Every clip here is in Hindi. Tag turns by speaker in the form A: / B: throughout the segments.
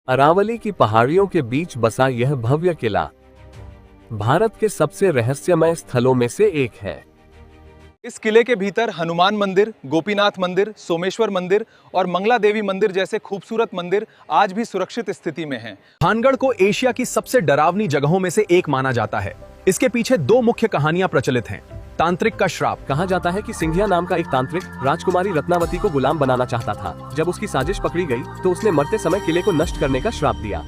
A: अरावली की पहाड़ियों के बीच बसा यह भव्य किला भारत के सबसे रहस्यमय स्थलों में से एक है।
B: इस किले के भीतर हनुमान मंदिर, गोपीनाथ मंदिर, सोमेश्वर मंदिर और मंगला देवी मंदिर जैसे खूबसूरत मंदिर आज भी सुरक्षित स्थिति में हैं।
C: भानगढ़ को एशिया की सबसे डरावनी जगहों में से एक माना जाता है। इसके पीछे दो मुख्य कहानियां प्रचलित हैं। तांत्रिक का श्राप।
A: कहा जाता है कि सिंधिया नाम का एक तांत्रिक राजकुमारी रत्नावती को गुलाम बनाना चाहता था। जब उसकी साजिश पकड़ी गई तो उसने मरते समय किले को नष्ट करने का श्राप दिया।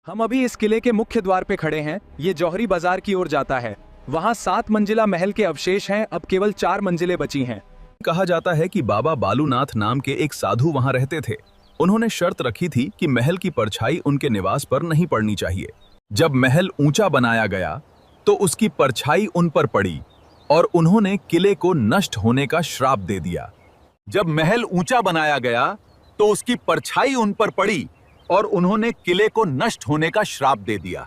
B: हम अभी इस किले के मुख्य द्वार पे खड़े हैं। ये जौहरी बाजार की ओर जाता है। वहाँ 7 मंजिला महल के अवशेष हैं। अब केवल 4 मंजिलें बची हैं।
C: कहा जाता है कि बाबा बालूनाथ नाम के एक साधु वहां रहते थे। उन्होंने शर्त रखी थी कि महल की परछाई उनके निवास पर नहीं पड़नी चाहिए। जब महल ऊंचा बनाया गया तो उसकी परछाई उन पर पड़ी और उन्होंने किले को नष्ट होने का श्राप दे दिया। जब महल ऊंचा बनाया गया तो उसकी परछाई उन पर पड़ी और उन्होंने किले को नष्ट होने का श्राप दे दिया।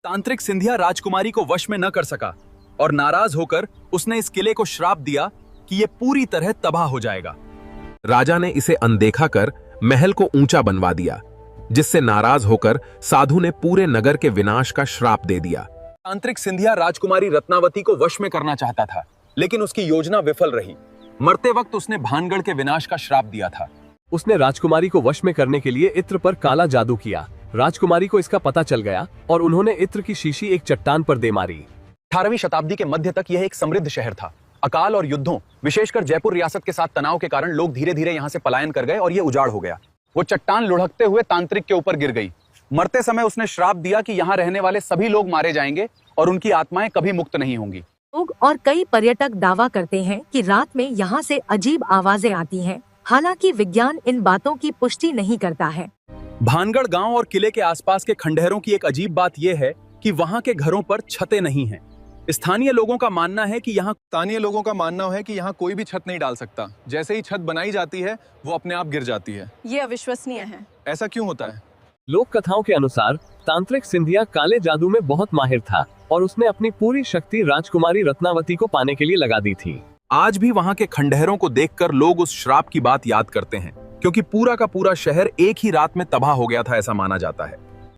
C: तांत्रिक सिंधिया राजकुमारी को वश में न कर सका और नाराज होकर उसने इस किले को श्राप दिया कि यह पूरी तरह तबाह हो जाएगा।
D: राजा ने इसे अनदेखा कर महल को ऊंचा बनवा दिया, जिससे नाराज होकर साधु ने पूरे नगर के विनाश का श्राप दे दिया।
C: तांत्रिक सिंधिया राजकुमारी रत्नावती को वश में करना चाहता था, लेकिन उसकी योजना विफल रही। मरते वक्त उसने भानगढ़ के विनाश का श्राप दिया था।
A: उसने राजकुमारी को वश में करने के लिए इत्र पर काला जादू किया। राजकुमारी को इसका पता चल गया और उन्होंने इत्र की शीशी एक चट्टान पर दे मारी।
C: 18वीं शताब्दी के मध्य तक यह एक समृद्ध शहर था। अकाल और युद्धों, विशेषकर जयपुर रियासत के साथ तनाव के कारण लोग धीरे धीरे यहाँ से पलायन कर गए और ये उजाड़ हो गया। वो चट्टान लुढ़कते हुए तांत्रिक के ऊपर गिर गई। मरते समय उसने श्राप दिया कि यहाँ रहने वाले सभी लोग मारे जाएंगे और उनकी आत्माएं कभी मुक्त नहीं होंगी।
E: लोग और कई पर्यटक दावा करते हैं कि रात में यहाँ से अजीब आवाजें आती हैं। हालांकि विज्ञान इन बातों की पुष्टि नहीं करता है।
C: भानगढ़ गांव और किले के आसपास के खंडहरों की एक अजीब बात यह है कि वहां के घरों पर छतें नहीं हैं। स्थानीय लोगों का मानना है कि यहाँ
B: कोई भी छत नहीं डाल सकता। जैसे ही छत बनाई जाती है वो अपने आप गिर जाती है।
F: ये अविश्वसनीय है।
B: ऐसा क्यों होता है?
A: लोक कथाओं के अनुसार तांत्रिक सिंधिया काले जादू में बहुत माहिर था और उसने अपनी पूरी शक्ति राजकुमारी रत्नावती को पाने के लिए लगा दी थी।
C: आज भी वहां के खंडहरों को देखकर लोग उस श्राप की बात याद करते हैं, क्योंकि पूरा का पूरा शहर एक ही रात में तबाह हो गया था, ऐसा माना जाता है।